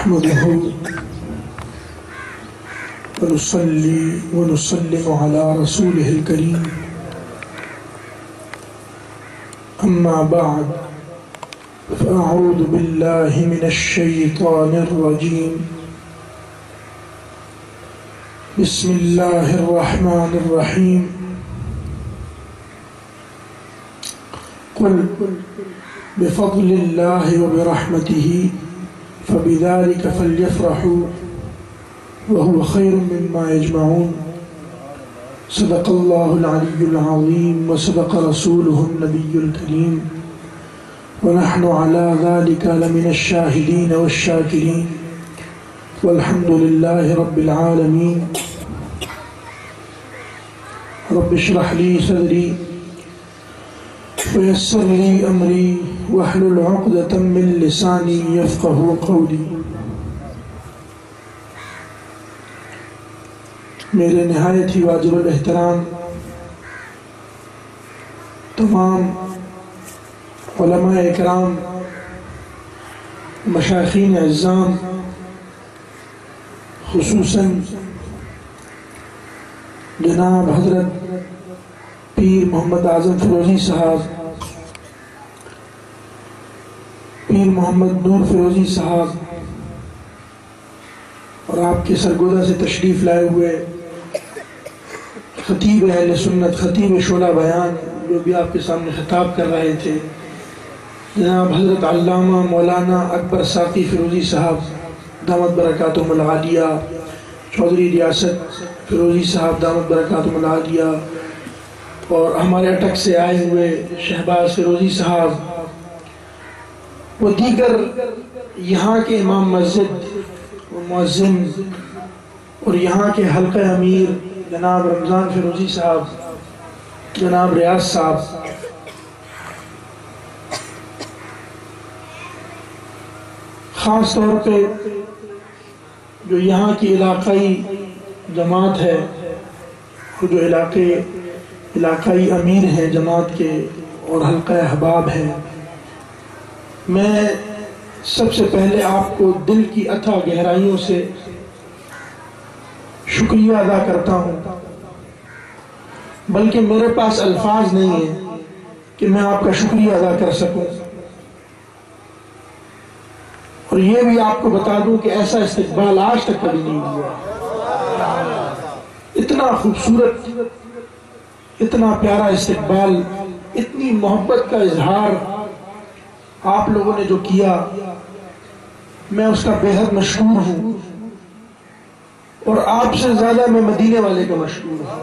نحمده ونصلي ونسلم على رسوله الكريم أما بعد فأعوذ بالله من الشيطان الرجيم بسم الله الرحمن الرحيم قل بفضل الله وبرحمته فبذلك فليفرحوا وهو خير مما يجمعون صدق الله العلي العظيم وصدق رسوله النبي الكريم ونحن على ذلك لمن الشاهدين والشاكرين والحمد لله رب العالمين رب اشرح لي صدري ويسر لي أمري واحلل عقدة من لساني يفقه قولي. میرے نہایت ہی واجب الاحترام تمام علماء اکرام، مشائخین اعظام، خصوصاً جناب حضرت پیر محمد اعظم فیروزی صاحب، پیر محمد نور فیروزی صاحب، اور آپ کے سرگودا سے تشریف لائے ہوئے خطیب اہل سنت، خطیب شعلہ بیان، جو بھی آپ کے سامنے خطاب کر رہے تھے، جناب حضرت علامہ مولانا اکبر ساقی فیروزی صاحب دامت برکاتہم العالیہ، چودھری ریاست فیروزی صاحب دامت برکاتہم العالیہ، اور ہمارے اٹک سے آئے ہوئے شہباز فیروزی صاحب، وہ دیگر یہاں کے امام مسجد و مؤذن، اور یہاں کے حلقہ امیر جناب رمضان فیروزی صاحب، جناب ریاض صاحب، خاص طور پہ جو یہاں کی علاقائی جماعت ہے، جو علاقائی امیر ہیں جماعت کے اور حلقہ احباب ہیں، میں سب سے پہلے آپ کو دل کی اتھا گہرائیوں سے شکریہ ادا کرتا ہوں، بلکہ میرے پاس الفاظ نہیں ہیں کہ میں آپ کا شکریہ ادا کر سکوں. اور یہ بھی آپ کو بتا دوں کہ ایسا استقبال آج تک کبھی نہیں ہوا. اتنا خوبصورت، اتنا پیارا استقبال، اتنی محبت کا اظہار آپ لوگوں نے جو کیا، میں اس کا بے حد مشکور ہوں، اور آپ سے زیادہ میں مدینے والے کا مشکور ہوں.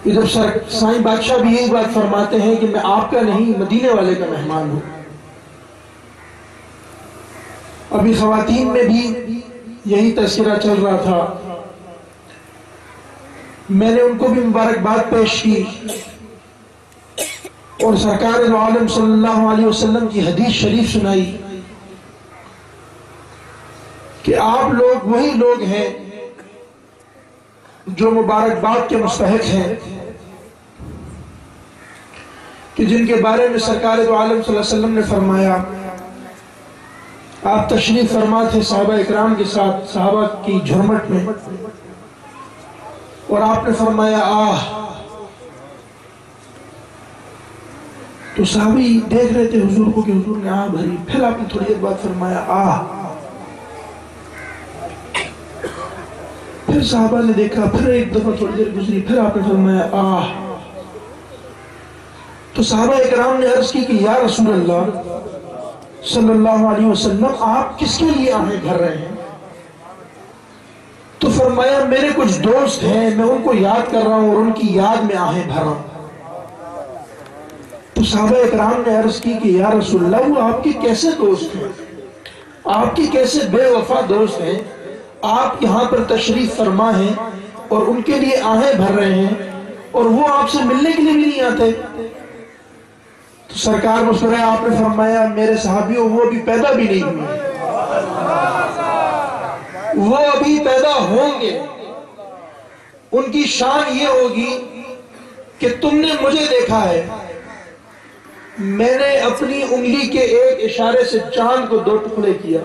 جب سائیں بادشاہ بھی یہی بات فرماتے ہیں کہ میں آپ کا نہیں، مدینے والے کا مہمان ہوں. ابھی خواتین میں بھی یہی تذکرہ چل رہا تھا، میں نے ان کو بھی مبارکباد پیش کی، اور سرکار دو عالم صلی اللہ علیہ وسلم کی حدیث شریف سنائی کہ آپ لوگ وہی لوگ ہیں جو مبارکباد کے مستحق ہیں، کہ جن کے بارے میں سرکار دو عالم صلی اللہ علیہ وسلم نے فرمایا. آپ تشریف فرما تھے صحابہ اکرام کے ساتھ صحابہ کی جھرمٹ میں، اور آپ نے فرمایا آہ. تو صحابی دیکھ رہے تھے حضور کو کہ حضور نے آہ بھری، پھر آپ نے تھوڑی دیر بعد فرمایا آہ. پھر صحابہ نے دیکھا، پھر ایک دفعہ تھوڑی دیر گزری، پھر آپ نے فرمایا آہ. تو صحابہ اکرام نے عرض کی کہ یا رسول اللہ صلی اللہ علیہ وسلم، آپ کس کے لیے آہیں بھر رہے ہیں؟ تو فرمایا میرے کچھ دوست ہیں، میں ان کو یاد کر رہا ہوں اور ان کی یاد میں آہیں بھر رہا ہوں. تو صحابہ اکرام نے عرض کی کہ یا رسول اللہ، وہ آپ کے کیسے دوست ہیں؟ آپ کی کیسے بے وفا دوست ہیں؟ آپ یہاں پر تشریف فرما ہیں اور ان کے لیے آہیں بھر رہے ہیں، اور وہ آپ سے ملنے کے لیے بھی نہیں آتے. تو سرکار مسکرائے، آپ نے فرمایا میرے صحابیوں، وہ ابھی پیدا بھی نہیں ہوئے، وہ ابھی پیدا ہوں گے. ان کی شان یہ ہوگی کہ تم نے مجھے دیکھا ہے، میں نے اپنی انگلی کے ایک اشارے سے چاند کو 2 ٹکڑے کیا.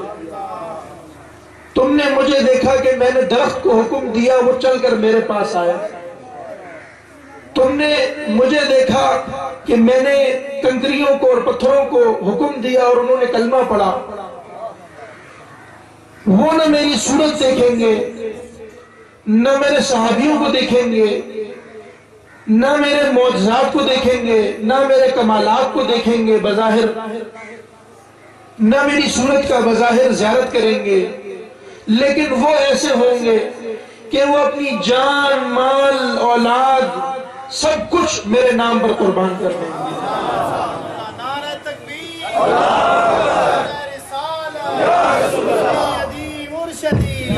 تم نے مجھے دیکھا کہ میں نے درخت کو حکم دیا، وہ چل کر میرے پاس آیا. تم نے مجھے دیکھا کہ میں نے کنکریوں کو اور پتھروں کو حکم دیا اور انہوں نے کلمہ پڑھا. وہ نہ میری صورت دیکھیں گے، نہ میرے صحابیوں کو دیکھیں گے، نہ میرے معجزات کو دیکھیں گے، نہ میرے کمالات کو دیکھیں گے بظاہر، نہ میری صورت کا بظاہر زیارت کریں گے، لیکن وہ ایسے ہوں گے کہ وہ اپنی جان، مال، اولاد سب کچھ میرے نام پر قربان کر دیں گے. نعرہ تکبیر، نعرہ رسالت، سیدی مرشدی،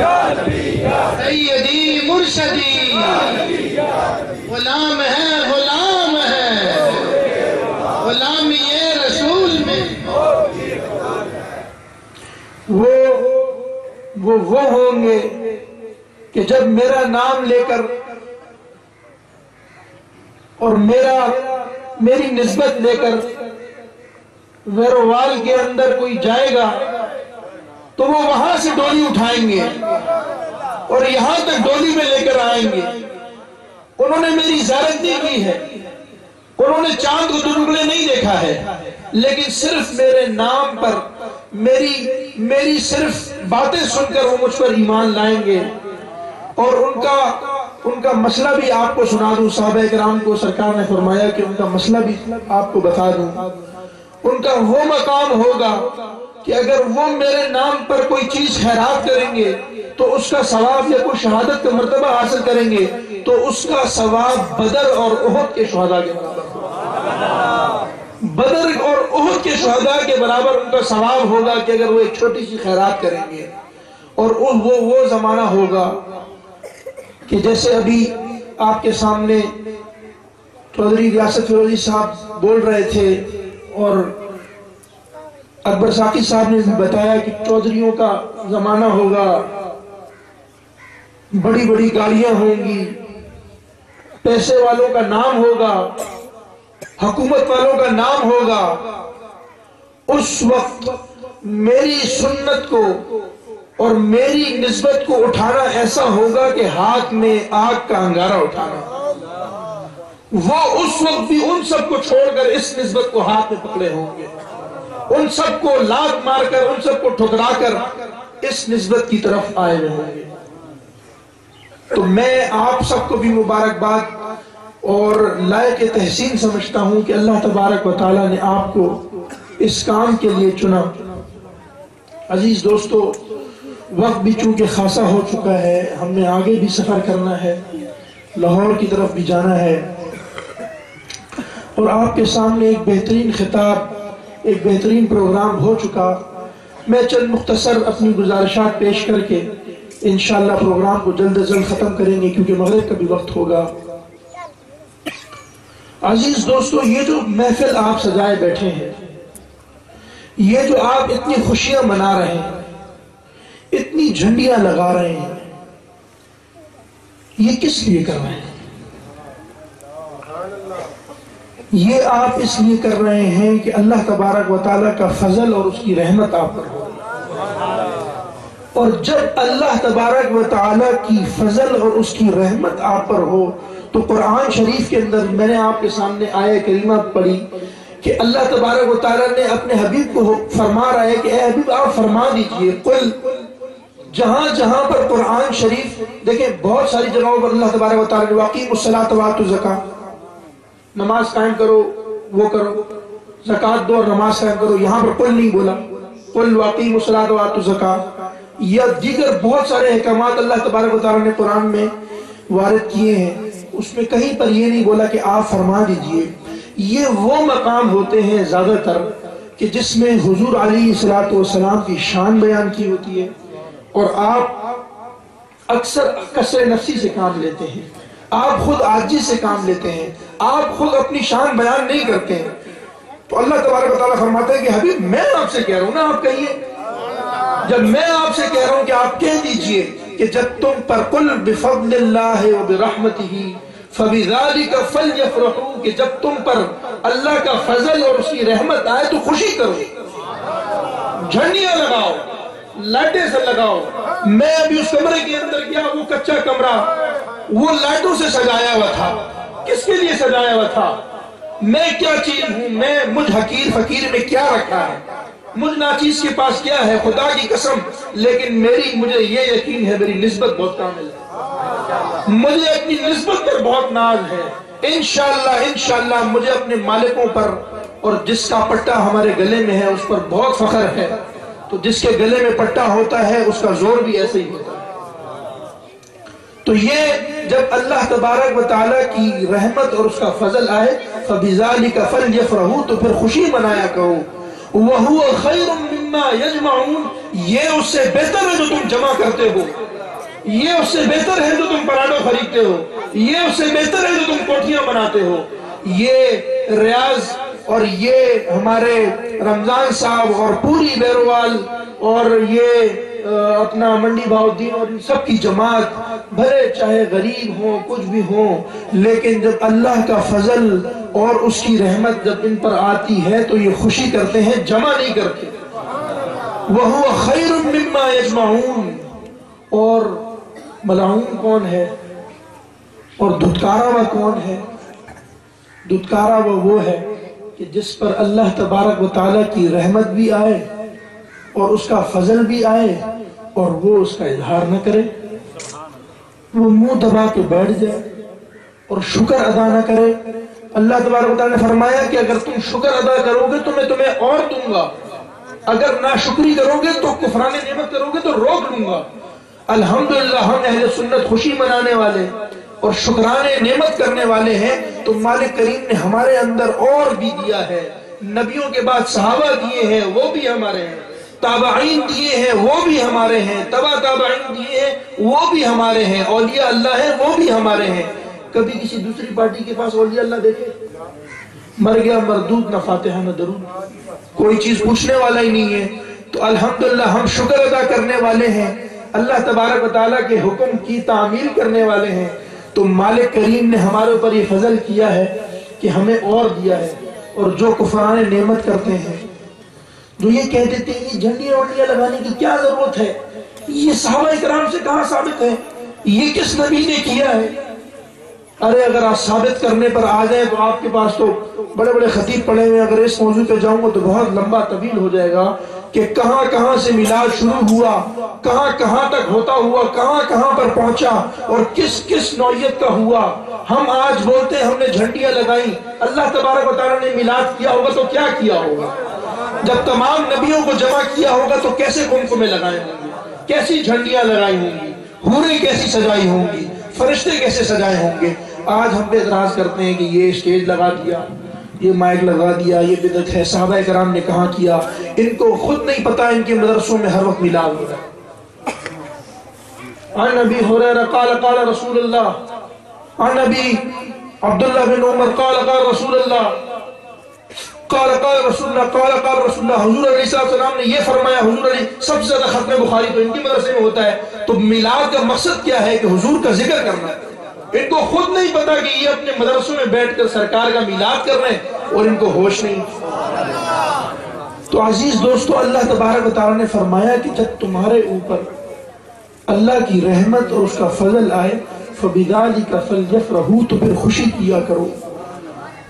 سیدی مرشدی، غلام ہے، غلام ہے، غلامی رسول میں. وہ ہوں گے کہ جب میرا نام لے کر اور میری نسبت لے کر ویروال کے اندر کوئی جائے گا تو وہ وہاں سے ڈولی اٹھائیں گے اور یہاں تک ڈولی میں لے کر آئیں گے. انہوں نے میری زیارت نہیں کی ہے، انہوں نے چاند کو 2 ٹکڑے نہیں دیکھا ہے، لیکن صرف میرے نام پر میری صرف باتیں سن کر وہ مجھ پر ایمان لائیں گے. اور ان کا مسئلہ بھی آپ کو سنا دوں. صحابہ کرام کو سرکار نے فرمایا کہ ان کا مسئلہ بھی آپ کو بتا دوں. ان کا وہ مقام ہوگا کہ اگر وہ میرے نام پر کوئی چیز خیرات کریں گے تو اس کا ثواب، یا کوئی شہادت کا مرتبہ حاصل کریں گے تو اس کا ثواب بدر اور احد کے شہداء کے برابر ہوگا. بدر اور احد کے شہداء کے برابر ان کا ثواب ہوگا کہ اگر وہ ایک چھوٹی سی خیرات کریں گے. اور وہ زمانہ ہوگا کہ جیسے ابھی آپ کے سامنے چودھری ریاست فیروزی صاحب بول رہے تھے اور اکبر ساقی صاحب نے بھی بتایا کہ چودھریوں کا زمانہ ہوگا، بڑی بڑی گاڑیاں ہوں گی، پیسے والوں کا نام ہوگا، حکومت والوں کا نام ہوگا. اس وقت میری سنت کو اور میری نسبت کو اٹھانا ایسا ہوگا کہ ہاتھ میں آگ کا انگارہ اٹھانا. وہ اس وقت بھی ان سب کو چھوڑ کر اس نسبت کو ہاتھ میں پکڑے ہوں گے، ان سب کو لات مار کر، ان سب کو ٹھکرا کر اس نسبت کی طرف آئے ہوئے ہوں گے. تو میں آپ سب کو بھی مبارکباد اور لائق تحسین سمجھتا ہوں کہ اللہ تبارک و تعالیٰ نے آپ کو اس کام کے لیے چنا. عزیز دوستو، وقت بھی چونکہ خاصا ہو چکا ہے، ہم نے آگے بھی سفر کرنا ہے، لاہور کی طرف بھی جانا ہے، اور آپ کے سامنے ایک بہترین خطاب، ایک بہترین پروگرام ہو چکا. میں چند مختصر اپنی گزارشات پیش کر کے انشاءاللہ پروگرام کو جلد از جلد ختم کریں گے کیونکہ مغرب کا بھی وقت ہوگا. عزیز دوستو، یہ جو محفل آپ سجائے بیٹھے ہیں، یہ جو آپ اتنی خوشیاں منا رہے ہیں، اتنی جھنڈیاں لگا رہے ہیں، یہ کس لیے کر رہے ہیں؟ یہ آپ اس لیے کر رہے ہیں کہ اللہ تبارک و تعالیٰ کا فضل اور اس کی رحمت آپ پر ہو. اور جب اللہ تبارک و تعالیٰ کی فضل اور اس کی رحمت آپ پر ہو تو قرآن شریف کے اندر میں نے آپ کے سامنے آیہ کریمہ پڑھی کہ اللہ تبارک و تعالیٰ نے اپنے حبیب کو فرما رہا ہے کہ اے حبیب آپ فرما دیجئے، قل، جہاں جہاں پر قرآن شریف دیکھیں بہت ساری جگہوں پر اللہ تبارک و تعالیٰ نے واقعی الصلاۃ وآتوا الزکاۃ، نماز قائم کرو، وہ کرو، زکوٰۃ دو اور نماز قائم کرو. یہاں پر قل نہیں بولا، قل واقعی الصلاۃ وآتوا الزکاۃ، یا دیگر بہت سارے احکامات اللہ تبارک و تعالیٰ نے قرآن میں وارد کیے ہیں، اس میں کہیں پر یہ نہیں بولا کہ آپ فرما دیجئے. یہ وہ مقام ہوتے ہیں زیادہ تر کہ جس میں حضور علیہ السلام کی شان بیان کی ہوتی ہے اور آپ اکثر کسر نفسی سے کام لیتے ہیں، آپ خود عاجزی سے کام لیتے ہیں، آپ خود اپنی شان بیان نہیں کرتے ہیں. تو اللہ تبارک و تعالیٰ فرماتے ہیں کہ حبیب میں آپ سے کہہ رہا ہوں نا، آپ کہیے. جب میں آپ سے کہہ رہا ہوں کہ آپ کہہ دیجئے کہ جب تم پر قل بفضل اللہ وبرحمتہ فَبِذَلِكَ فَلْيَفْرَحُوا کہ جب تم پر اللہ کا فضل اور اس کی رحمت آئے تو خوشی کرو، جھنڈیاں لگاؤ، لائٹیں سے لگاؤ۔ میں ابھی اس کمرے کے اندر گیا، وہ کچا کمرہ وہ لائٹوں سے سجایا ہوا تھا۔ کس کے لیے سجایا ہوا تھا؟ میں کیا چیز ہوں؟ میں مجھ حقیر فقیر میں کیا رکھا ہے؟ مجھ ناچیز کے پاس کیا ہے؟ خدا کی قسم، لیکن مجھے یہ یقین ہے میری نسبت بہت کامل ہے، مجھے اپنی نسبت پر بہت ناز ہے۔ انشاءاللہ مجھے اپنے مالکوں پر اور جس کا پٹا ہمارے گلے میں ہے اس پر بہت فخر ہے۔ تو جس کے گلے میں پٹا ہوتا ہے اس کا زور بھی ایسے ہی ہوتا ہے۔ تو یہ جب اللہ تبارک و تعالیٰ کی رحمت اور اس کا فضل آئے فَبِذَلِكَ فَلْيَفْرَحُوا تو پھر خوشی منایا کرو۔ وَهُوَ خَيْرٌ مِّمَّا يَجْمَعُونَ یہ اس سے بہتر ہے جو تم جمع کرتے ہو، یہ اس سے بہتر ہے جو تم پراڈو خریدتے ہو، یہ اس سے بہتر ہے جو تم کوٹھیاں بناتے ہو۔ یہ ریاض اور یہ ہمارے رمضان صاحب اور پوری بیروال اور یہ اپنا منڈی بہاؤالدین اور ان سب کی جماعت بھلے چاہے غریب ہوں کچھ بھی ہوں، لیکن جب اللہ کا فضل اور اس کی رحمت جب ان پر آتی ہے تو یہ خوشی کرتے ہیں، جمع نہیں کرتے۔ وَهُوَ خَيْرٌ مِّمَّا يَجْمَعُونَ اور ملعون کون ہے اور دھتکارا ہوا کون ہے؟ دھتکارا وہ ہے کہ جس پر اللہ تبارک و تعالیٰ کی رحمت بھی آئے اور اس کا فضل بھی آئے اور وہ اس کا اظہار نہ کرے، وہ منہ دبا کے بیٹھ جائے اور شکر ادا نہ کرے۔ اللہ تبارک و تعالیٰ نے فرمایا کہ اگر تم شکر ادا کرو گے تو میں تمہیں اور دوں گا، اگر ناشکری کرو گے تو کفران نعمت کرو گے تو روک لوں گا۔ الحمدللہ ہم اہل سنت خوشی منانے والے اور شکران نعمت کرنے والے ہیں، تو مالک کریم نے ہمارے اندر اور بھی دیا ہے۔ نبیوں کے بعد صحابہ دیے ہیں وہ بھی ہمارے ہیں، تابعین دیے ہیں وہ بھی ہمارے ہیں، تبع تابعین دیے ہیں وہ بھی ہمارے ہیں، اولیاء اللہ ہیں وہ بھی ہمارے ہیں۔ کبھی کسی دوسری پارٹی کے پاس اولیاء اللہ دیکھے؟ مر گیا مردود، نہ فاتحہ نہ درود، کوئی چیز پوچھنے والا ہی نہیں ہے۔ تو الحمدللہ ہم شکر ادا کرنے والے ہیں، اللہ تبارک و تعالیٰ کے حکم کی تعمیل کرنے والے ہیں۔ تو مالک کریم نے ہمارے اوپر یہ فضل کیا ہے کہ ہمیں اور دیا ہے۔ اور جو کفران نعمت کرتے ہیں، جو یہ کہتے تھے یہ جھنڈیاں ونڈیاں لگانے کی کیا ضرورت ہے، یہ صحابہ اکرام سے کہاں ثابت ہے، یہ کس نبی نے کیا ہے؟ ارے اگر آپ ثابت کرنے پر آ جائیں تو آپ کے پاس تو بڑے بڑے خطیب پڑے ہوئے، اگر اس موضوع پہ جاؤں گا تو بہت لمبا طویل ہو جائے گا کہ کہاں کہاں سے میلاد شروع ہوا، کہاں کہاں تک ہوتا ہوا، کہاں کہاں پر پہنچا اور کس کس نوعیت کا ہوا۔ ہم آج بولتے ہیں ہم نے جھنڈیاں لگائیں، اللہ تبارک و تعالیٰ نے میلاد کیا ہوگا تو کیا کیا ہوگا؟ جب تمام نبیوں کو جمع کیا ہوگا تو کیسے قمقمے لگائے ہوں گے، کیسی جھنڈیاں لگائی ہوں گی، حوریں کیسی سجائی ہوں گی، فرشتے کیسے سجائے ہوں گے۔ آج ہم پہ اعتراض کرتے ہیں کہ یہ اسٹیج لگا دیا، یہ مائک لگا دیا، یہ بدعت ہے۔ صحابہ کرام نے کہاں کیا؟ ان کو خود نہیں پتا، ان کے مدرسوں میں ہر وقت میلاد ہو رہا ہے۔ عن ابی ہریرہ قال قال رسول اللہ، عن ابی عبداللہ بن عمر قال قال رسول اللہ، قال قال رسول اللہ، قال قال رسول اللہ۔ حضور علیہ السلام نے یہ فرمایا۔ حضور علیہ سب سے زیادہ ختم بخاری تو ان کی مدرسے میں ہوتا ہے۔ تو میلاد کا مقصد کیا ہے کہ حضور کا ذکر کرنا۔ ان کو خود نہیں پتا کہ یہ اپنے مدرسوں میں بیٹھ کر سرکار کا میلاد کر رہے ہیں اور ان کو ہوش نہیں۔ تو عزیز دوستو، اللہ تبارک و تعالیٰ نے فرمایا کہ جب تمہارے اوپر اللہ کی رحمت اور اس کا فضل آئے فَبِذَلِكَ فَلْيَفْرَحُوا تو پھر خوشی کیا کرو۔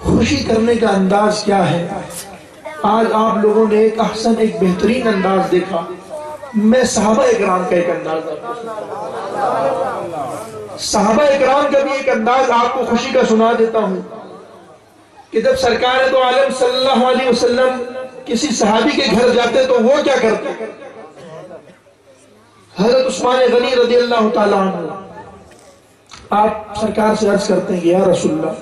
خوشی کرنے کا انداز کیا ہے؟ آج آپ لوگوں نے ایک احسن، ایک بہترین انداز دیکھا۔ میں صحابہ اکرام کا ایک انداز آپ کو صحابہ اکرام کا بھی ایک انداز آپ کو خوشی کا سنا دیتا ہوں کہ جب سرکار دو عالم صلی اللہ علیہ وسلم کسی صحابی کے گھر جاتے تو وہ کیا کرتے؟ حضرت عثمان غنی رضی اللہ تعالیٰ عنہ آپ سرکار سے عرض کرتے ہیں کہ یا رسول اللہ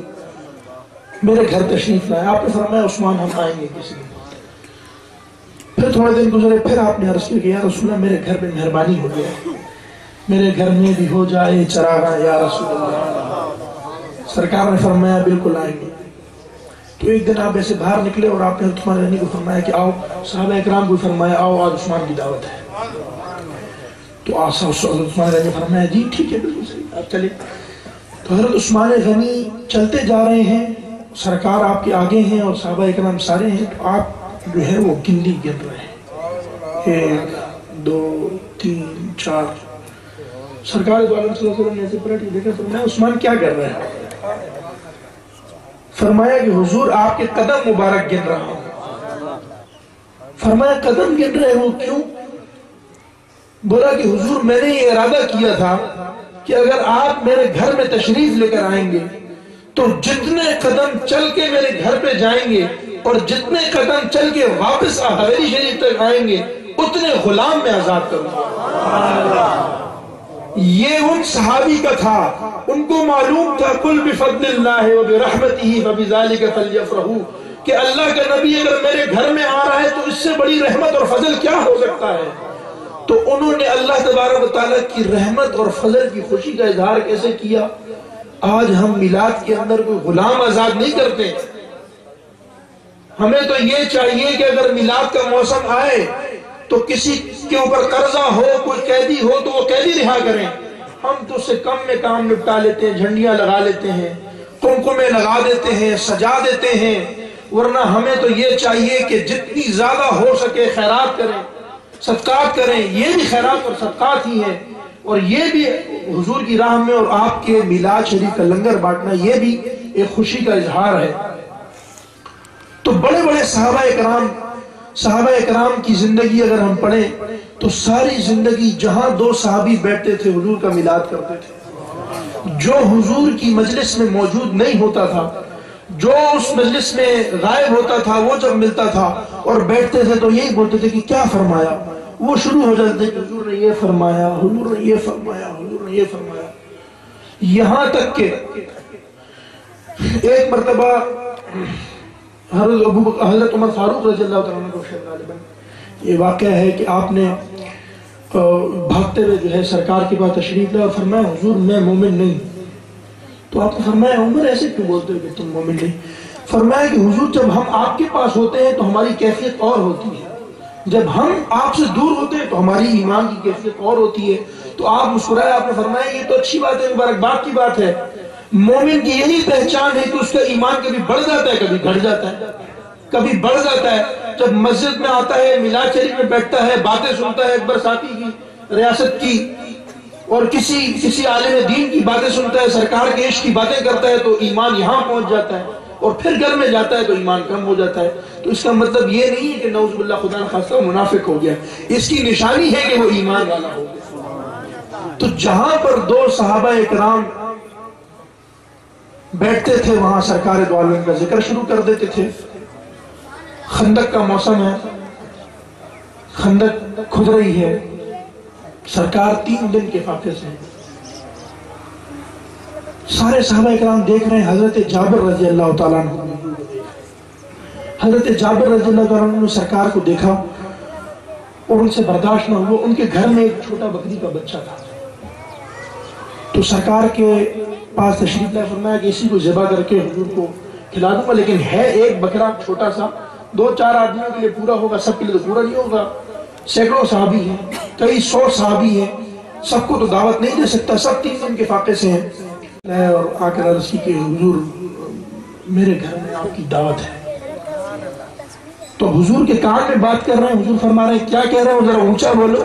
میرے گھر تشریف لائے۔ آپ نے فرمایا عثمان ہم آئیں گے کسی دن۔ پھر تھوڑے دن گزرے، پھر آپ نے عرض کیا کہ یا رسول اللہ میرے گھر میں مہربانی ہو گیا، میرے گھر میں بھی ہو جائے چراغاں یا رسول اللہ۔ سرکار نے فرمایا بالکل آئیں گے۔ تو ایک دن آپ ایسے باہر نکلے اور آپ نے عثمان غنی کو فرمایا کہ آؤ، صحابہ اکرام کو فرمایا آؤ آج عثمان کی دعوت ہے۔ تو عثمان غنی نے فرمایا جی ٹھیک ہے بالکل صحیح، آپ چلے۔ تو حضرت عثمان غنی چلتے جا رہے ہیں، سرکار آپ کے آگے ہیں اور صحابہ اکرام سارے ہیں، تو آپ جو ہے وہ گنلی گن رہے ہیں، 1 2 3 4۔ سرکار دو عالم صلی اللہ علیہ وسلم نے ایسے پلٹ کے دیکھا، فرمایا عثمان کیا کر رہے ہیں؟ فرمایا کہ حضور آپ کے قدم مبارک گن رہا ہوں۔ فرمایا قدم گن رہے ہو کیوں؟ بولا کہ حضور میں نے یہ ارادہ کیا تھا کہ اگر آپ میرے گھر میں تشریف لے کر آئیں گے تو جتنے قدم چل کے میرے گھر پہ جائیں گے اور جتنے قدم چل کے واپس حویلی شریف تک آئیں گے اتنے غلام میں آزاد کروں گا۔ یہ ان صحابی کا تھا، ان کو معلوم تھا قل بفضل اللہ وبرحمتہ فبذلک فلیفرحوا، کہ اللہ کا نبی اگر میرے گھر میں آ رہا ہے تو اس سے بڑی رحمت اور فضل کیا ہو سکتا ہے۔ تو انہوں نے اللہ تبارک و تعالیٰ کی رحمت اور فضل کی خوشی کا اظہار کیسے کیا؟ آج ہم میلاد کے اندر کوئی غلام آزاد نہیں کرتے، ہمیں تو یہ چاہیے کہ اگر میلاد کا موسم آئے تو کسی کے اوپر قرضہ ہو، کوئی قیدی ہو تو وہ قیدی رہا کریں، ہم تو اس سے کم میں کام نپٹا لیتے ہیں، جھنڈیاں لگا لیتے ہیں، قمقمے لگا دیتے ہیں، سجا دیتے ہیں، ورنہ ہمیں تو یہ چاہیے کہ جتنی زیادہ ہو سکے خیرات کریں، صدقات کریں، یہ بھی خیرات اور صدقات ہی ہیں، اور یہ بھی حضور کی راہ میں اور آپ کے میلاد شریف کا لنگر بانٹنا یہ بھی ایک خوشی کا اظہار ہے۔ تو بڑے بڑے صحابہ اکرام کی زندگی اگر ہم پڑھیں تو ساری زندگی جہاں 2 صحابی بیٹھتے تھے حضور کا میلاد کرتے تھے، جو حضور کی مجلس میں موجود نہیں ہوتا تھا، جو اس مجلس میں غائب ہوتا تھا، وہ جب ملتا تھا اور بیٹھتے تھے تو یہی بولتے تھے کہ کیا فرمایا، وہ شروع ہو جاتے تھے کہ حضور نے یہ فرمایا، حضور نے یہ فرمایا، حضور نے یہ فرمایا، یہاں تک کہ ایک مرتبہ حضرت عمر فاروق رضی اللہ تعالیٰ عنہ کو شاید غالباً یہ واقعہ ہے کہ آپ نے بھاگتے ہوئے جو ہے سرکار کے پاس تشریف لائے اور فرمایا حضور میں مومن نہیں۔ تو آپ نے فرمایا عمر ایسے کیوں بولتے ہو کہ تم مومن نہیں؟ فرمایا کہ حضور جب ہم آپ کے پاس ہوتے ہیں تو ہماری کیفیت اور ہوتی ہے، جب ہم آپ سے دور ہوتے ہیں تو ہماری ایمان کی کیفیت اور ہوتی ہے۔ تو آپ مسکرائے، آپ نے فرمایا یہ تو اچھی بات ہے، مبارکباد کی بات ہے، مومن کی یہی پہچان ہے کہ اس کا ایمان کبھی بڑھ جاتا ہے، کبھی گھٹ جاتا ہے، کبھی بڑھ جاتا ہے۔ جب مسجد میں آتا ہے، میلاد شریف میں بیٹھتا ہے، باتیں سنتا ہے اکبر ساقی کی، ریاست کی، اور کسی عالم دین کی باتیں سنتا ہے، سرکار کے عشق کی باتیں کرتا ہے تو ایمان یہاں پہنچ جاتا ہے، اور پھر گھر میں جاتا ہے تو ایمان کم ہو جاتا ہے۔ تو اس کا مطلب یہ نہیں ہے کہ نعوذ باللہ خدا نخواستہ منافق ہو گیا، اس کی نشانی ہے کہ وہ ایمان والا ہو گیا۔ تو جہاں پر 2 صحابہ اکرام بیٹھتے تھے وہاں سرکار دو عالم کا ذکر شروع کر دیتے تھے۔ خندق کا موسم ہے، خندق کھد رہی ہے، سرکار 3 دن کے فاقے سے ہیں، سارے صحابہ اکرام دیکھ رہے ہیں۔ حضرت جابر رضی اللہ تعالیٰ عنہ حضرت جابر رضی اللہ تعالیٰ عنہ نے سرکار کو دیکھا اور ان سے برداشت نہ ہوا، ان کے گھر میں ایک چھوٹا بکری کا بچہ تھا، تو سرکار کے پاس تشریف لائے، فرمایا کہ اسی کو ذبح کر کے حضور کو کھلا دوں گا، لیکن ہے ایک بکرا چھوٹا سا، 2-4 آدمیوں کے لیے پورا ہوگا، سب کے لیے تو پورا نہیں ہوگا، سینکڑوں صحابی ہیں، کئی 100 صحابی ہیں، سب کو تو دعوت نہیں دے سکتا، سب 3 دن کے فاقے سے ہیں، اور آ کر عرض کی کہ حضور میرے گھر میں آپ کی دعوت ہے۔ تو حضور کے کان میں بات کر رہے ہیں، حضور فرما رہے ہیں کیا کہہ رہے ہیں، ذرا اونچا بولو۔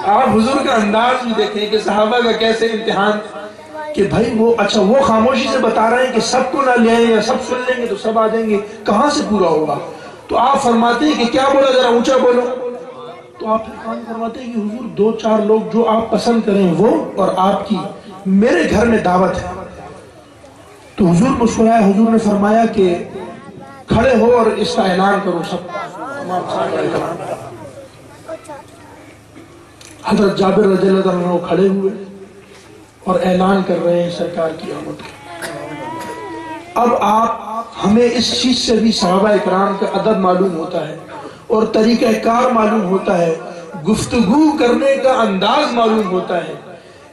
آپ حضور کا انداز بھی دیکھیں کہ صحابہ کا کیسے امتحان، کہ بھائی وہ خاموشی سے بتا رہے ہیں کہ سب کو نہ لے آئیں، یا سب سن لیں گے تو سب آ جائیں گے، کہاں سے پورا ہوگا؟ تو آپ فرماتے ہیں کہ کیا بولا، ذرا اونچا بولو۔ تو آپ فرماتے ہیں کہ حضور 2-4 لوگ جو آپ پسند کریں وہ، اور آپ کی میرے گھر میں دعوت ہے۔ تو حضور مسکرائے، حضور نے فرمایا کہ کھڑے ہو اور اس کا اعلان کرو سب۔ حضرت جابر رضی اللہ عنہ کھڑے ہوئے اور اعلان کر رہے ہیں سرکار کی آمد کا۔ اب ہمیں اس چیز سے بھی صحابہ اکرام کا ادب معلوم ہوتا ہے اور طریقہ کار معلوم ہوتا ہے، گفتگو کرنے کا انداز معلوم ہوتا ہے،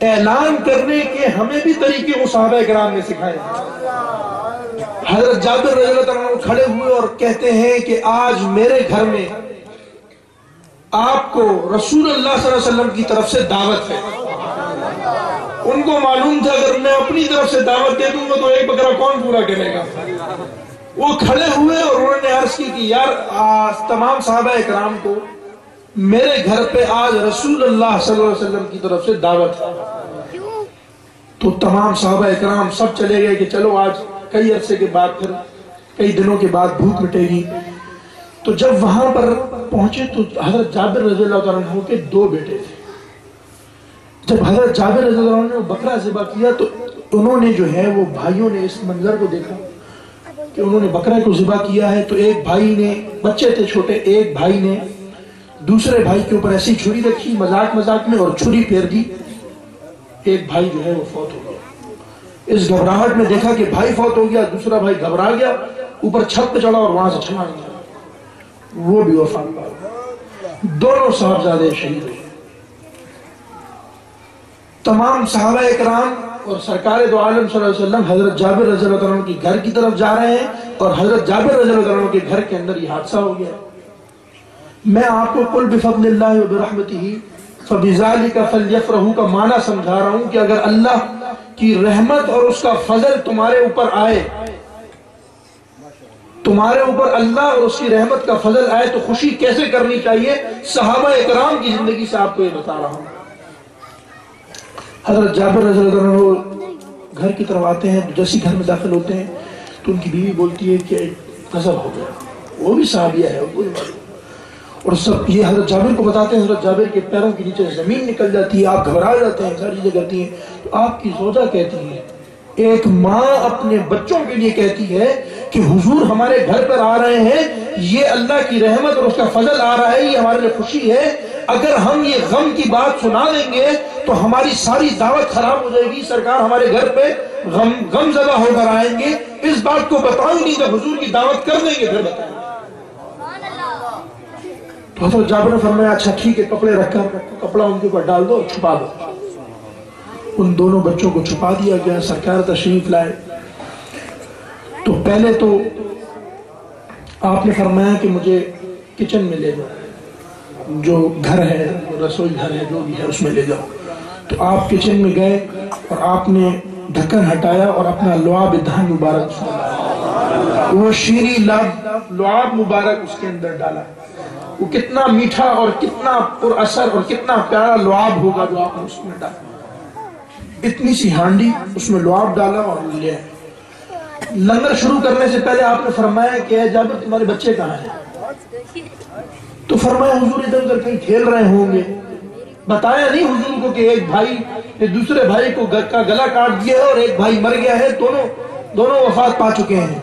اعلان کرنے کے ہمیں بھی طریقے وہ صحابہ اکرام نے سکھائے۔ حضرت جابر رضی اللہ عنہ کھڑے ہوئے اور کہتے ہیں کہ آج میرے گھر میں آپ کو رسول اللہ صلی اللہ علیہ وسلم کی طرف سے دعوت ہے۔ ان کو معلوم تھا اگر میں اپنی طرف سے دعوت دے دوں گا تو ایک بکرا کون پورا کرے گا. وہ کھڑے ہوئے اور انہوں نے عرض کی کہ یار تمام صحابہ اکرام کو میرے گھر پہ آج رسول اللہ صلی اللہ علیہ وسلم کی طرف سے دعوت ہے. تو تمام صحابہ اکرام سب چلے گئے کہ چلو آج کئی عرصے کے بعد پھر کئی دنوں کے بعد بھوک مٹے گی. تو جب وہاں پر پہنچے تو حضرت جابر رضی اللہ تعالیٰ عنہ کے 2 بیٹے تھے. جب حضرت جابر رضی اللہ عنہ نے بکرا ذبح کیا تو انہوں نے جو ہے وہ بھائیوں نے اس منظر کو دیکھا کہ انہوں نے بکرا کو ذبح کیا ہے. تو ایک بھائی نے, بچے تھے چھوٹے, ایک بھائی نے دوسرے بھائی کے اوپر ایسی چھری رکھی مذاق مذاق میں اور چھری پھیر دی. ایک بھائی جو ہے وہ فوت ہو گیا. اس گھبراہٹ میں دیکھا کہ بھائی فوت ہو گیا, دوسرا بھائی گھبرا گیا, اوپر چھت پہ چڑھا اور وہاں سے چھلانگ گیا, وہ بھی وفات پا گیا. دونوں صاحبزادے شہید ہوئے. تمام صحابہ اکرام اور سرکار دو عالم صلی اللہ علیہ وسلم حضرت جابر رضی اللہ عنہ کی گھر کی طرف جا رہے ہیں اور حضرت جابر رضی اللہ عنہ کے گھر کے اندر یہ حادثہ ہو گیا. میں آپ کو قل بفضل اللہ وبرحمتہ فبذالک فلیفرحوا کا معنی سمجھا رہا ہوں کہ اگر اللہ کی رحمت اور اس کا فضل تمہارے اوپر آئے, تمہارے اوپر اللہ اور اس کی رحمت کا فضل آئے تو خوشی کیسے کرنی چاہیے, صحابہ اکرام کی زندگی سے آپ کو یہ بتا رہا ہوں. حضرت جابر رضی اللہ عنہ گھر کی طرف آتے ہیں, جیسے گھر میں داخل ہوتے ہیں تو ان کی بیوی بولتی ہے کہ غضب ہو گیا. وہ بھی صحابیہ ہے اور سب یہ حضرت جابر کو بتاتے ہیں. حضرت جابر کے پیروں کے نیچے زمین نکل جاتی ہے, آپ گھبرا جاتے ہیں, ساری چیزیں کرتی ہیں. تو آپ کی زوجہ کہتی ہے, ایک ماں اپنے بچوں کے لیے کہتی ہے کہ حضور ہمارے گھر پر آ رہے ہیں, یہ اللہ کی رحمت اور اس کا فضل آ رہا ہے, یہ ہمارے لیے خوشی ہے. اگر ہم یہ غم کی بات سنا دیں گے تو ہماری ساری دعوت خراب ہو جائے گی, سرکار ہمارے گھر پہ غم زدہ ہو کر آئیں گے. اس بات کو بتاؤں گی, جب حضور کی دعوت کر دیں گے پھر بتائیں. تو حضرت جابر نے فرمایا اچھا ٹھیک ہے, کپڑے رکھ کر کپڑا ان کے اوپر ڈال دو اور چھپا دو. ان دونوں بچوں کو چھپا دیا گیا. سرکار تشریف لائے تو پہلے تو آپ نے فرمایا کہ مجھے کچن میں لے جاؤ, جو گھر ہے, رسوئی گھر ہے, جو بھی ہے اس میں لے جاؤ. تو آپ کچن میں گئے اور آپ نے ڈھکن ہٹایا اور اپنا لعاب دہن مبارک, وہ شیریں لعاب مبارک اس کے اندر ڈالا. وہ کتنا میٹھا اور کتنا پر اثر اور کتنا پیارا لعاب ہوگا جو آپ نے اس میں ڈالا. اتنی سی ہانڈی اس میں لعاب ڈالا اور لے آئے. لنگر شروع کرنے سے پہلے آپ نے فرمایا کہ اے جابر تمہارے بچے کہاں ہیں؟ تو فرمایا حضور ادھر ادھر کہیں کھیل رہے ہوں گے. بتایا نہیں حضور کو کہ ایک بھائی نے دوسرے بھائی کو کا گلا کاٹ دیا ہے اور ایک بھائی مر گیا ہے, دونوں وفات پا چکے ہیں.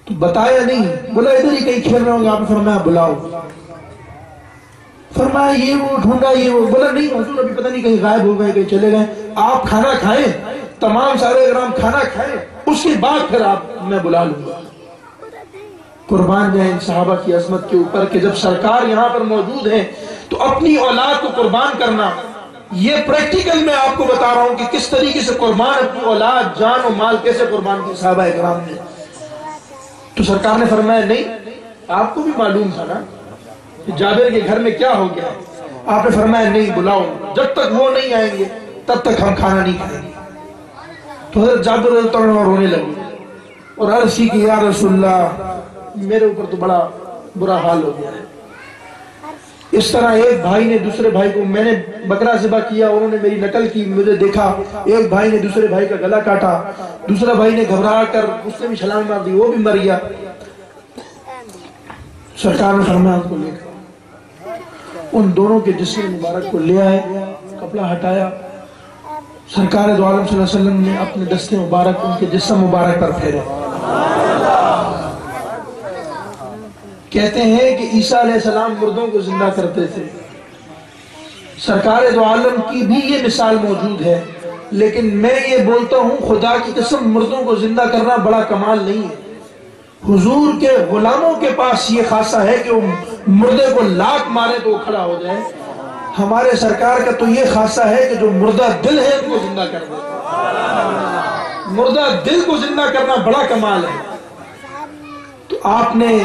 تو بتایا نہیں, بولا ادھر ہی کہیں کھیل رہے ہوں گے. آپ نے فرمایا بلاؤ. فرمایا یہ وہ ڈھونڈا, یہ وہ. بولا نہیں حضور ابھی پتہ نہیں کہیں غائب ہو گئے, کہیں چلے گئے. آپ کھانا کھائیں, تمام صحابہ کرام کھانا کھائیں, اس کے بعد پھر میں بلا لوں گا. قربان جائیں ان صحابہ کی عظمت کے اوپر کہ جب سرکار یہاں پر موجود ہیں تو اپنی اولاد کو قربان کرنا, یہ پریکٹیکل میں آپ کو بتا رہا ہوں کہ کس طریقے سے قربان, اپنی اولاد, جان و مال کیسے قربان کی صحابہ اکرام نے. تو سرکار نے فرمایا نہیں, آپ کو بھی معلوم تھا نا کہ جابر کے گھر میں کیا ہو گیا. آپ نے فرمایا نہیں, بلاؤ, جب تک وہ نہیں آئیں گے تب تک ہم کھانا نہیں کھائیں گے. تو حضرت جابر رضی اللہ عنہ رونے لگے اور عرض کی کہ یا رسول اللہ میرے اوپر تو بڑا برا حال ہو گیا ہے. اس طرح ایک بھائی نے دوسرے بھائی کو, میں نے بکرا ذبح کیا, انہوں نے میری نقل کی, مجھے دیکھا, ایک بھائی نے دوسرے بھائی کا گلا کاٹا, دوسرا بھائی نے گھبرا کر اس نے بھی چھلانگ مار دی, وہ بھی مر گیا. سرکار نے فرمایا ان کو لے کر ان دونوں کے جسم مبارک کو لے آئے, کپڑا ہٹایا. سرکار دو عالم صلی اللہ علیہ وسلم نے اپنے دستے مبارک ان کے جسم مبارک پر پھیرے. کہتے ہیں کہ عیسیٰ علیہ السلام مردوں کو زندہ کرتے تھے. سرکار دو عالم کی بھی یہ مثال موجود ہے, لیکن میں یہ بولتا ہوں خدا کی قسم مردوں کو زندہ کرنا بڑا کمال نہیں ہے. حضور کے غلاموں کے پاس یہ خاصہ ہے کہ وہ مردے کو لات مارے تو وہ کھڑا ہو جائے. ہمارے سرکار کا تو یہ خاصہ ہے کہ جو مردہ دل ہے ان کو زندہ کر دے. مردہ دل کو زندہ کرنا بڑا کمال ہے. تو آپ نے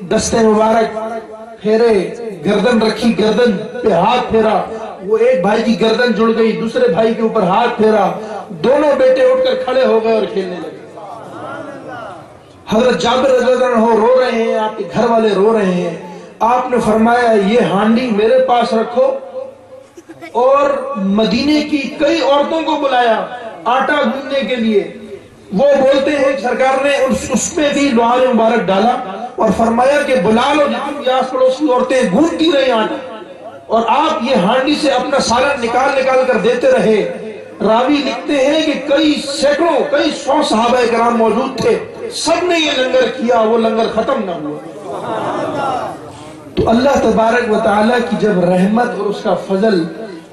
دستے مبارک پھیرے, گردن رکھی, گردن پہ ہاتھ پھیرا, وہ ایک بھائی کی گردن جڑ گئی، دوسرے بھائی کے اوپر ہاتھ پھیرا، دونوں بیٹے اٹھ کر کھڑے ہو گئے اور کھیلنے لگے۔ حضرت جابر رضی اللہ عنہ رو رہے ہیں، آپ کے گھر والے رو رہے ہیں۔ آپ نے فرمایا یہ ہانڈی میرے پاس رکھو، اور مدینے کی کئی عورتوں کو بلایا آٹا گوندنے کے لیے۔ وہ بولتے ہیں سرکار نے اس میں بھی لعاب مبارک ڈالا اور فرمایا کہ بلا لو جتنی آس پڑوس کی عورتیں گوندتی رہی آٹا، اور آپ یہ ہانڈی سے اپنا سالن نکال کر دیتے رہے۔ راوی لکھتے ہیں کہ کئی سینکڑوں، کئی 100 صحابہ کرام موجود تھے، سب نے یہ لنگر کیا، وہ لنگر ختم نہ ہوا۔ تو اللہ تبارک و تعالیٰ کی جب رحمت اور اس کا فضل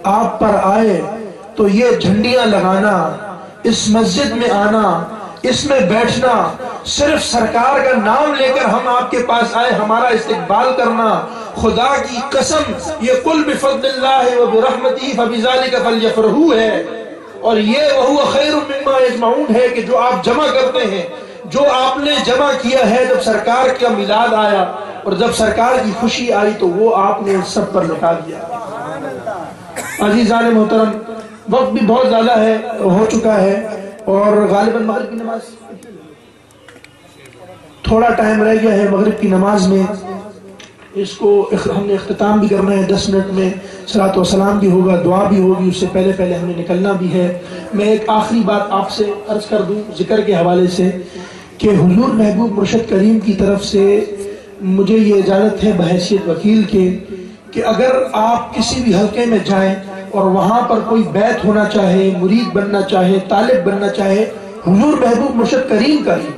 آپ پر آئے تو یہ جھنڈیاں لگانا، اس مسجد میں آنا، اس میں بیٹھنا، صرف سرکار کا نام لے کر ہم آپ کے پاس آئے، ہمارا استقبال کرنا، خدا کی قسم یہ قل بفضل اللہ وبرحمتہ فبذالک فلیفرحوا ہے، اور یہ وہو خیر مما یجمعون ہے کہ جو آپ جمع کرتے ہیں، جو آپ نے جمع کیا ہے جب سرکار کا میلاد آیا اور جب سرکار کی خوشی آئی تو وہ آپ نے سب پر لٹا دیا۔ عزیزان محترم، وقت بھی بہت زیادہ ہے، ہو چکا ہے، اور غالباً مغرب کی نماز تھوڑا ٹائم رہ گیا ہے۔ مغرب کی نماز میں اس کو ہم نے اختتام بھی کرنا ہے، 10 منٹ میں صلاۃ و سلام بھی ہوگا، دعا بھی ہوگی، اس سے پہلے ہمیں نکلنا بھی ہے۔ میں ایک آخری بات آپ سے عرض کر دوں ذکر کے حوالے سے کہ حضور محبوب مرشد کریم کی طرف سے مجھے یہ اجازت ہے بحیثیت وکیل کے کہ اگر آپ کسی بھی حلقے میں جائیں اور وہاں پر کوئی بیعت ہونا چاہے، مرید بننا چاہے، طالب بننا چاہے حضور محبوب مرشد کریم کا ہی،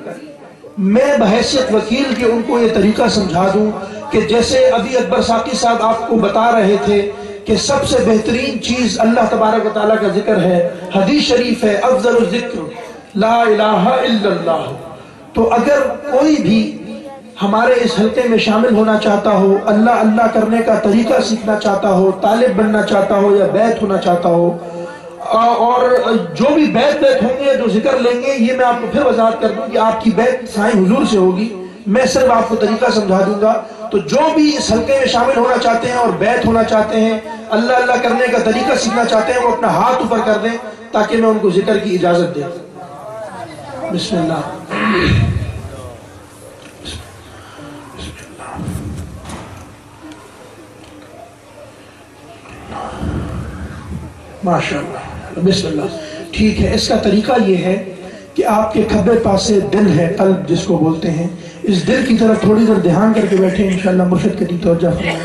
میں بحیثیت وکیل کے ان کو یہ طریقہ سمجھا دوں کہ جیسے ابھی اکبر ساقی صاحب آپ کو بتا رہے تھے کہ سب سے بہترین چیز اللہ تبارک و تعالیٰ کا ذکر ہے، حدیث شریف ہے افضل الذکر لا الہ الا اللہ۔ تو اگر کوئی بھی ہمارے اس حلقے میں شامل ہونا چاہتا ہو، اللہ اللہ کرنے کا طریقہ سیکھنا چاہتا ہو، طالب بننا چاہتا ہو یا بیعت ہونا چاہتا ہو، اور جو بھی بیعت ہوں گے، جو ذکر لیں گے، یہ میں آپ کو پھر وضاحت کر دوں کہ آپ کی بیعت سائیں حضور سے ہوگی، میں صرف آپ کو طریقہ سمجھا دوں گا۔ تو جو بھی اس حلقے میں شامل ہونا چاہتے ہیں اور بیعت ہونا چاہتے ہیں، اللہ اللہ کرنے کا طریقہ سیکھنا چاہتے ہیں، وہ اپنا ہاتھ اوپر کر دیں تاکہ میں ان کو ذکر کی اجازت دیں۔ بسم اللہ۔ ماشاءاللہ، بسم اللہ۔ ٹھیک ہے، اس کا طریقہ یہ ہے کہ آپ کے کھبے پاسے دل ہے، قلب جس کو بولتے ہیں، اس دل کی طرف تھوڑی دیر دھیان کر کے بیٹھے، انشاءاللہ مرشد کی توجہ فرمائیں۔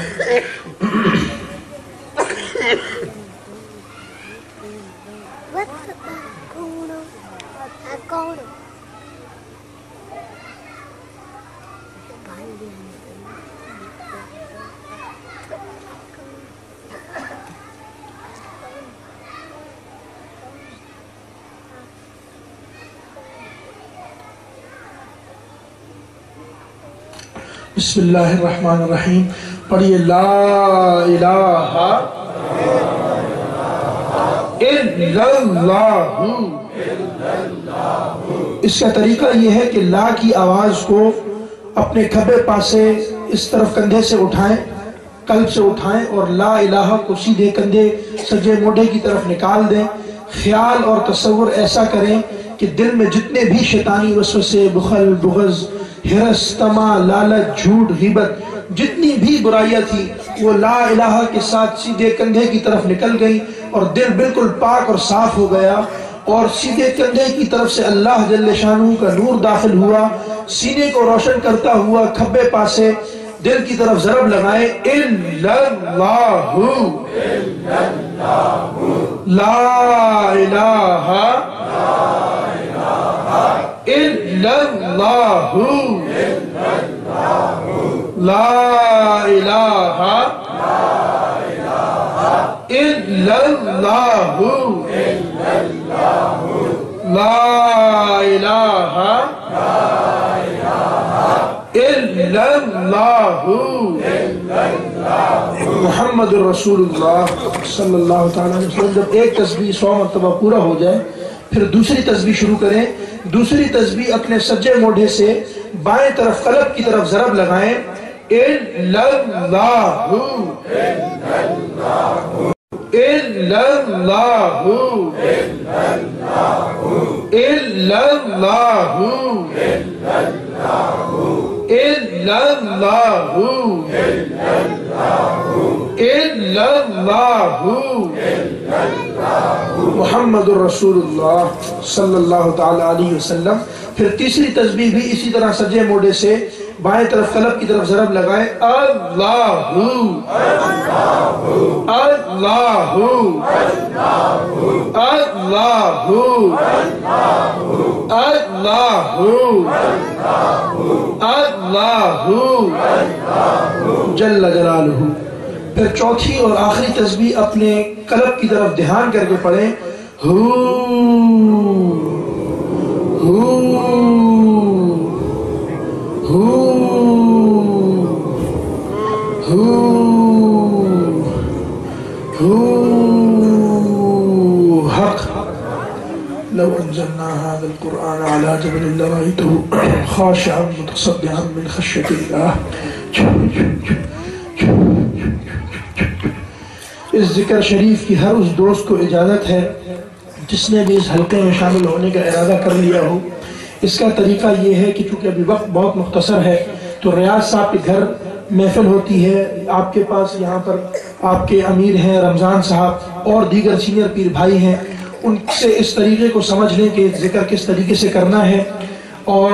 بسم اللہ الرحمن الرحیم، پڑھیے لا الہ الا اللہ۔ اس کا طریقہ یہ ہے کہ لا کی آواز کو اپنے کھبے پاسے اس طرف کندھے سے اٹھائیں، قلب سے اٹھائیں، اور لا الہ کو سیدھے کندھے سجے موڈے کی طرف نکال دیں۔ خیال اور تصور ایسا کریں کہ دل میں جتنے بھی شیطانی وسوسے، بخل، بغض، ہرس، طمع، لالچ، جھوٹ، غیبت، جتنی بھی برائیاں تھی وہ لا الہ کے ساتھ سیدھے کندھے کی طرف نکل گئی، اور دل بالکل پاک اور صاف ہو گیا، اور سیدھے کندھے کی طرف سے اللہ جل شانہ کا نور داخل ہوا، سینے کو روشن کرتا ہوا کھبے پاسے دل کی طرف ضرب لگائے، الا اللہ لا الہ الا اللہ لا الہ الا اللہ لا الہ الا اللہ محمد رسول اللہ صلی اللہ تعالیٰ علیہ وسلم۔ جب ایک تسبیح 100 مرتبہ پورا ہو جائے پھر دوسری تسبیح شروع کریں۔ دوسری تسبیح اپنے سجے موڈے سے بائیں طرف قلب کی طرف ضرب لگائیں، الا اللہ إلا الله إلا الله إلا الله إلا الله محمد الرسول اللہ صلی اللہ تعالی علیہ وسلم. پھر تیسری تسبیح بھی اسی طرح سجے موڑے سے بائیں طرف قلب کی طرف ضرب لگائیں. اللہ اللہ اللہ اللہ جل جلالہ. پھر چوتھی اور آخری تسبیح اپنے قلب کی طرف دھیان کر کے پڑھیں. ہو ہو ہو ہو ہو حق. لو انزلنا هذا القرآن على جبل لرأيته خاشعا متصدعا من خشية الله. اس ذکر شریف کی ہر اس دوست کو اجازت ہے جس نے بھی اس حلقے میں شامل ہونے کا ارادہ کر لیا ہو. اس کا طریقہ یہ ہے کہ چونکہ ابھی وقت بہت مختصر ہے تو ریاض صاحب کے گھر محفل ہوتی ہے. آپ کے پاس یہاں پر آپ کے امیر ہیں رمضان صاحب اور دیگر سینئر پیر بھائی ہیں. ان سے اس طریقے کو سمجھ لیں کہ ذکر کس طریقے سے کرنا ہے اور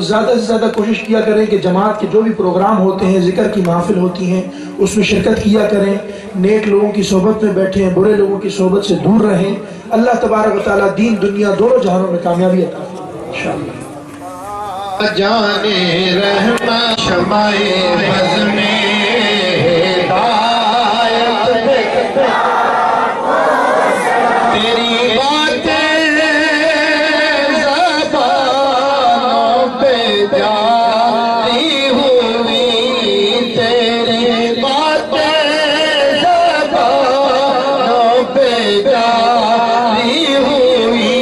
زیادہ سے زیادہ کوشش کیا کریں کہ جماعت کے جو بھی پروگرام ہوتے ہیں ذکر کی محافل ہوتی ہیں اس میں شرکت کیا کریں. نیک لوگوں کی صحبت میں بیٹھیں, برے لوگوں کی صحبت سے دور رہیں. اللہ تبارک و تعالیٰ دین دنیا دونوں جہانوں میں کامیابی عطا فرمائے انشاءاللہ. جانے رحمہ شمع بز میں ہدایت تیری باتیں زبانوں پہ جاری ہوئی, تیری باتیں زبانوں پہ جاری ہوئی.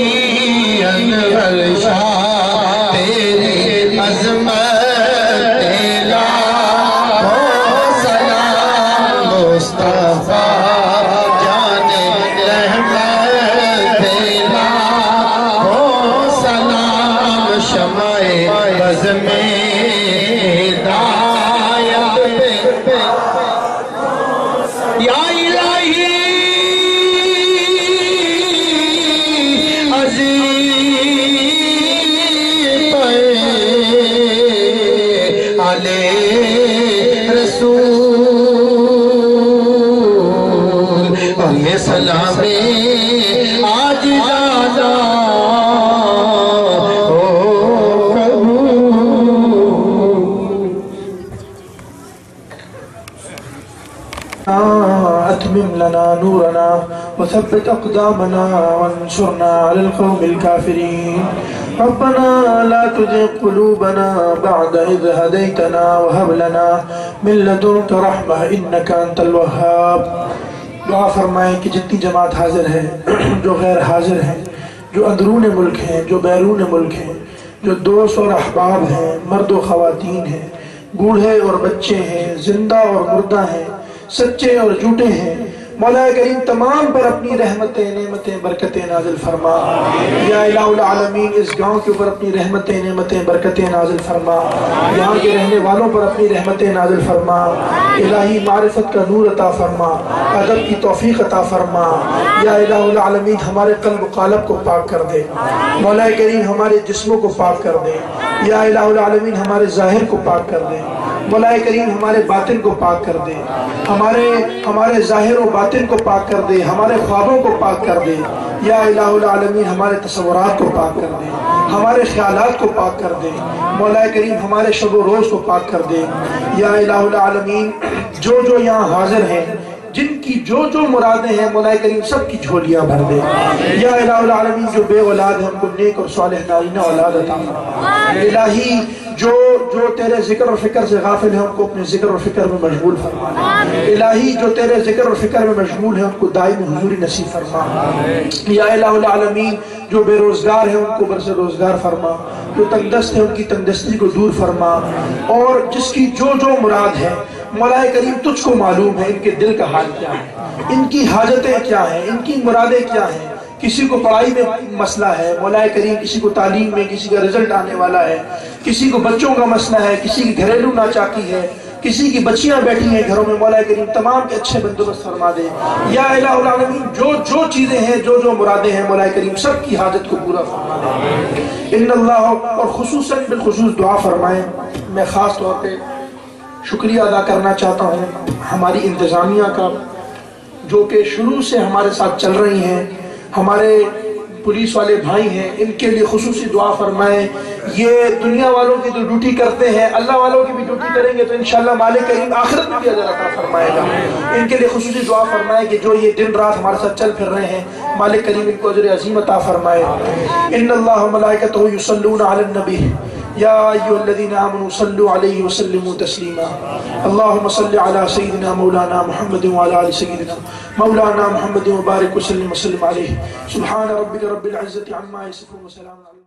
انور شاہ تیری عظمت لاکھوں سلام مصطفیٰ جانے رحمت لاکھوں سلام شمع بز میں ہدایت. یا الہی رسول اور یہ سلام آج جانا ہو أتمم لنا نورنا وثبت أقدامنا وانصرنا على القوم الكافرين. ربنا لا تزغ قلوبنا بعد إذ هديتنا وهب لنا من لدنك رحمة إنك أنت الوهاب. دعا فرمائیں کہ جتنی جماعت حاضر ہے, جو غیر حاضر ہیں, جو اندرون ملک ہیں, جو بیرون ملک ہیں, جو دوست اور احباب ہیں, مرد و خواتین ہیں, بوڑھے اور بچے ہیں, زندہ اور مردہ ہیں, سچے اور جھوٹے ہیں, مولا کریم تمام پر اپنی رحمتیں نعمتیں برکتیں نازل فرما. یا الہ العالمین اس گاؤں کے اوپر اپنی رحمتیں نعمتیں برکتیں نازل فرما. یہاں کے رہنے والوں پر اپنی رحمتیں نازل فرما. الہی معرفت کا نور عطا فرما, ادب کی توفیق عطا فرما. یا الہ العالمین ہمارے قلب و قالب کو پاک کر دے. مولا کریم ہمارے جسموں کو پاک کر دے. یا الہ العالمین ہمارے ظاہر کو پاک کر دے. مولا کریم ہمارے باطن کو پاک کر دے. ہمارے ظاہر و باطن کو پاک کر دے. ہمارے خوابوں کو پاک کر دے. یا الہ العالمین ہمارے تصورات کو پاک کر دے. ہمارے خیالات کو پاک کر دے. مولا کریم ہمارے شب و روز کو پاک کر دے. یا الہ العالمین جو یہاں حاضر ہیں, جن کی جو مرادیں ہیں, مولا کریم سب کی جھولیاں بھر دے. یا الہ العالمین جو بے اولاد ہیں ان کو نیک اور صالح نارینہ اولاد عطا فرما. الہی جو تیرے ذکر اور فکر سے غافل ہیں ان کو اپنے ذکر اور فکر میں مشغول فرما. الہی جو تیرے ذکر اور فکر میں مشغول ہیں ان کو دائم حضوری نصیب فرما. یا الہ العالمین جو بے روزگار ہیں ان کو برس روزگار فرما. جو تنگ دست ہیں ان کی تنگ دستی کو دور فرما. اور جس کی جو مراد ہے مولا کریم تجھ کو معلوم ہے ان کے دل کا حال کیا ہے، ان کی حاجتیں کیا ہیں، ان کی مرادیں کیا ہیں۔ کسی کو پڑھائی میں مسئلہ ہے مولا کریم، کسی کو تعلیم میں، کسی کا رزلٹ آنے والا ہے، کسی کو بچوں کا مسئلہ ہے، کسی کی گھریلو ناچاکی ہے، کسی کی بچیاں بیٹھی ہیں گھروں میں، مولا کریم تمام کے اچھے بندوبست فرما دے یا الہ العالمین۔ جو چیزیں ہیں، جو مرادیں ہیں مولا کریم سب کی حاجت کو پورا فرما دے ان اللہ۔ اور خصوصاً بالخصوص دعا فرمائیں، میں خاص طور پہ شکریہ ادا کرنا چاہتا ہوں ہماری انتظامیہ کا، جو کہ شروع سے ہمارے ساتھ چل رہی ہیں، ہمارے پولیس والے بھائی ہیں، ان کے لیے خصوصی دعا فرمائیں۔ یہ دنیا والوں کی جو ڈیوٹی کرتے ہیں، اللہ والوں کی بھی ڈیوٹی کریں گے تو انشاءاللہ مالک کریم آخرت میں بھی اجر عطا فرمائے گا۔ ان کے لیے خصوصی دعا فرمائیں کہ جو یہ دن رات ہمارے ساتھ چل پھر رہے ہیں، مالک کریم ان کو اجر عظیم عطا فرمائے۔ ان اللہ و ملائکتہ یصلون علی النبی یا ایھا الذین آمنوا صلوا علیہ وسلموا تسلیما۔ اللہم صل علی سیدنا مولانا محمد وعلی آل سیدنا مولانا محمد وبارک وسلم علیہ۔ سبحان ربک رب العزة عما یصفون وسلام علی